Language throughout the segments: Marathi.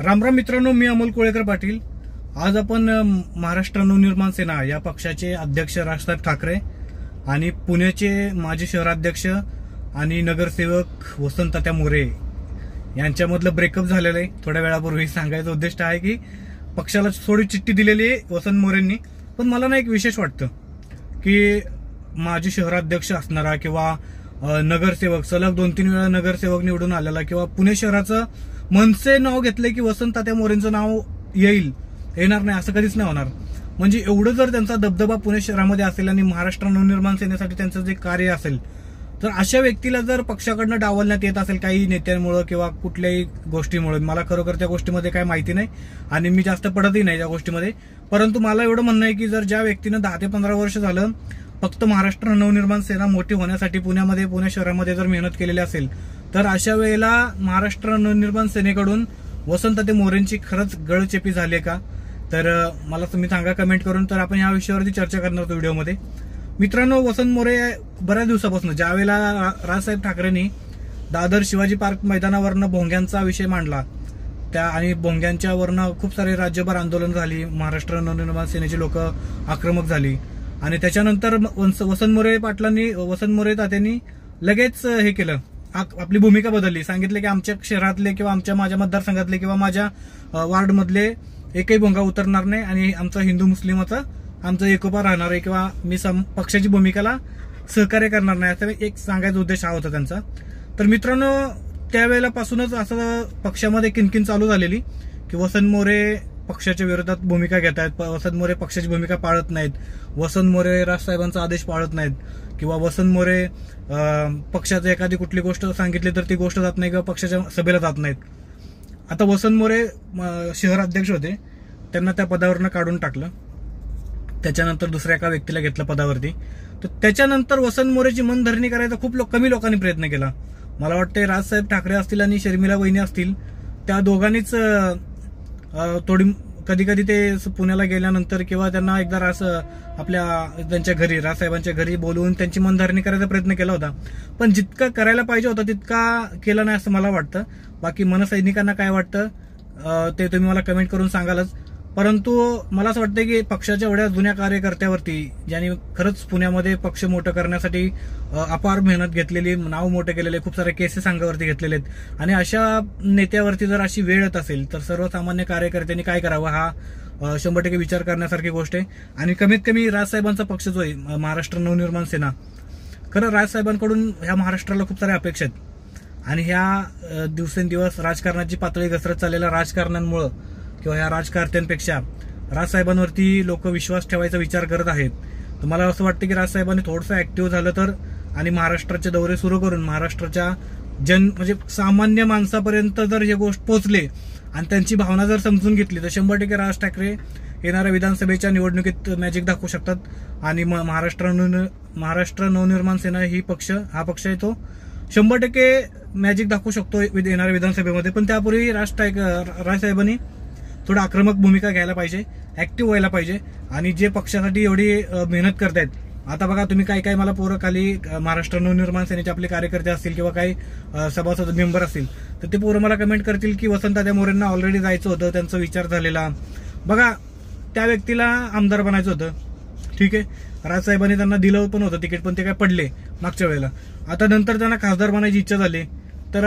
रामराम मित्रांनो, मी अमोल कोळेकर पाटील। आज आपण महाराष्ट्र नवनिर्माण सेना या पक्षाचे अध्यक्ष राजसाहेब ठाकरे आणि पुण्याचे माजी शहराध्यक्ष आणि नगरसेवक वसंततात्या मोरे यांच्यामधलं ब्रेकअप झालेलं आहे। थोड्या वेळापूर्वी सांगायचं उद्दिष्ट आहे की पक्षाला थोडी चिठ्ठी दिलेली आहे वसंत मोरेंनी। पण मला ना एक विशेष वाटतं की माजी शहराध्यक्ष असणारा किंवा नगरसेवक, सलग 2-3 वेळा नगरसेवक निवडून आलेला किंवा पुणे शहराचं मनसे नाव घेतलंय की वसंततात्या मोरेंचं नाव येणार नाही असं कधीच नाही होणार। म्हणजे एवढं जर त्यांचा दबदबा पुणे शहरामध्ये असेल आणि महाराष्ट्र नवनिर्माण सेनेसाठी त्यांचं जे कार्य असेल, तर अशा व्यक्तीला जर पक्षाकडनं डावलण्यात येत असेल काही नेत्यांमुळे किंवा कुठल्याही गोष्टीमुळे, मला खरोखर त्या गोष्टीमध्ये काय माहिती नाही आणि मी जास्त पडतही नाही त्या गोष्टीमध्ये। परंतु मला एवढं म्हणणं आहे की जर ज्या व्यक्तीनं 10 ते 15 वर्ष झालं फक्त महाराष्ट्र नवनिर्माण सेना मोठी होण्यासाठी पुणे शहरामध्ये जर मेहनत केलेली असेल, तर अशा वेळेला महाराष्ट्र नवनिर्माण सेनेकडून वसंततात्या मोरेंची खरंच गळचेपी झाली का? तर मला तुम्ही सांगा कमेंट करून। तर आपण या विषयावरती चर्चा करणार आहोत व्हिडिओमध्ये। मित्रांनो, वसंत मोरे बऱ्याच दिवसापासून ज्यावेळेला राजसाहेब ठाकरेंनी दादर शिवाजी पार्क मैदानावरनं भोंग्यांचा विषय मांडला त्या आणि भोंग्यांच्या वरनं खूप सारे राज्यभर आंदोलन झाली, महाराष्ट्र नवनिर्माण सेनेची लोक आक्रमक झाली आणि त्याच्यानंतर वसंत मोरे तात्यांनी लगेच हे केलं, आपली भूमिका बदलली। सांगितले की आमच्या शहरातले किंवा माझ्या मतदारसंघातले किंवा माझ्या वार्डमधले एकही भोंगा उतरणार नाही आणि आमचा हिंदू मुस्लिमाचा आमचा एकोपा राहणार आहे किंवा मी पक्षाची भूमिकाला सहकार्य करणार नाही, असा एक सांगायचा उद्देश हा होता त्यांचा। तर मित्रांनो, त्यावेळेलापासूनच असं पक्षामध्ये किनकिन चालू झालेली की वसंत मोरे पक्षाच्या विरोधात भूमिका घेत आहेत, वसंत मोरे पक्षाची भूमिका पाळत नाहीत, वसंत मोरे राजसाहेबांचा आदेश पाळत नाहीत किंवा वसंत मोरे पक्षाचं एखादी कुठली गोष्ट सांगितली तर ती गोष्ट जात नाही किंवा पक्षाच्या सभेला जात नाहीत। आता वसंत मोरे शहराध्यक्ष होते, त्यांना त्या पदावरनं काढून टाकलं, त्याच्यानंतर दुसऱ्या एका व्यक्तीला घेतलं पदावरती। तर त्याच्यानंतर वसंत मोरेची मनधरणी करायचा खूप कमी लोकांनी प्रयत्न केला। मला वाटतं राजसाहेब ठाकरे असतील आणि शर्मिला वहिनी असतील, त्या दोघांनीच थोडी कधी कधी ते पुण्याला गेल्यानंतर किंवा त्यांना एकदा त्यांच्या घरी राजसाहेबांच्या घरी बोलवून त्यांची मनधरणी करायचा प्रयत्न केला होता, पण जितका करायला पाहिजे होता तितका केला नाही असं मला वाटतं। बाकी मनसैनिकांना काय वाटतं ते तुम्ही मला कमेंट करून सांगालच। परंतु मला असं वाटतं की पक्षाच्या एवढ्या जुन्या कार्यकर्त्यावरती, ज्यांनी खरंच पुण्यामध्ये पक्ष मोठं करण्यासाठी अपार मेहनत घेतलेली, नाव मोठं केलेले, खूप सारे केसेस अंगावरती घेतलेले आहेत आणि अशा नेत्यावरती जर अशी वेळ येत असेल तर सर्वसामान्य कार्यकर्त्यांनी काय करावं हा 100% विचार करण्यासारखी गोष्ट आहे। आणि कमीत कमी राजसाहेबांचा पक्ष जो आहे महाराष्ट्र नवनिर्माण सेना, खरं राजसाहेबांकडून ह्या महाराष्ट्राला खूप साऱ्या अपेक्षा आहेत आणि ह्या दिवसेंदिवस राजकारणाची पातळी घसरत चाललेल्या राजकारण्यांमुळं किंवा ह्या राजकारत्यांपेक्षा राजसाहेबांवरती लोक विश्वास ठेवायचा विचार करत आहेत। तर मला असं वाटतं की राजसाहेबांनी थोडंसं ऍक्टिव्ह झालं तर आणि महाराष्ट्राचे दौरे सुरू करून महाराष्ट्राच्या म्हणजे सामान्य माणसापर्यंत जर हे गोष्ट पोहोचले आणि त्यांची भावना जर समजून घेतली तर 100% राज ठाकरे येणाऱ्या विधानसभेच्या निवडणुकीत मॅजिक दाखवू शकतात आणि महाराष्ट्र नवनिर्माण सेना हा पक्ष आहे तो 100% मॅजिक दाखवू शकतो येणाऱ्या विधानसभेमध्ये। पण त्यापूर्वी राजसाहेबांनी थोडं आक्रमक भूमिका घ्यायला पाहिजे, ऍक्टिव्ह व्हायला पाहिजे आणि जे पक्षासाठी एवढी मेहनत करतायत, आता बघा तुम्ही काय मला पोरं खाली महाराष्ट्र नवनिर्माण सेनेचे आपले कार्यकर्ते असतील किंवा काही सभासद मेंबर असतील तर ते पोरं मला कमेंट करतील की वसंततात्या मोरेंना ऑलरेडी जायचं होतं, त्यांचा विचार झालेला, बघा त्या व्यक्तीला आमदार बनायचं होतं, ठीक आहे, राजसाहेबांनी त्यांना दिलं पण होतं तिकीट, पण ते काय पडले मागच्या वेळेला, आता नंतर त्यांना खासदार बनायची इच्छा झाली। तर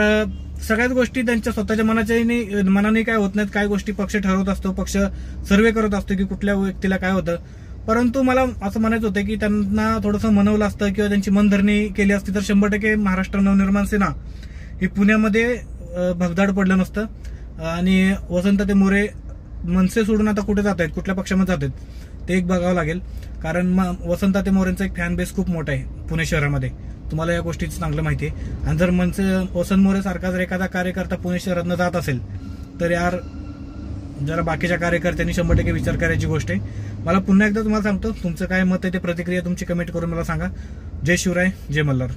सगळ्याच गोष्टी त्यांच्या स्वतःच्या मनाने काय होत नाहीत, काय गोष्टी पक्ष ठरवत असतो, पक्ष सर्वे करत असतो की कुठल्या व्यक्तीला काय होतं। परंतु मला असं म्हणायचं होतं की त्यांना थोडंसं मनवलं असतं किंवा त्यांची मनधरणी केली असती तर 100% महाराष्ट्र नवनिर्माण सेना ही पुण्यामध्ये भगदाड पडलं नसतं आणि वसंततात्या मोरे मनसे सोडून आता कुठे जात आहेत, कुठल्या पक्षामध्ये जात आहेत ते एक बघावं लागेल। कारण वसंततात्या मोरेंचा एक फॅन बेस खूप मोठा आहे पुणे शहरामध्ये, तुम्हाला या गोष्टीचं चांगलं माहिती आहे। आणि जर वसंत मोरे सारखा जर एखादा कार्यकर्ता पुणे शहरातनं जात असेल तर यार जरा बाकीच्या कार्यकर्त्यांनी 100% विचार करायची गोष्ट आहे। मला पुन्हा एकदा तुम्हाला सांगतो, तुमचं काय मत आहे ते प्रतिक्रिया तुमची कमेंट करून मला सांगा। जय शिवराय, जय मल्हार।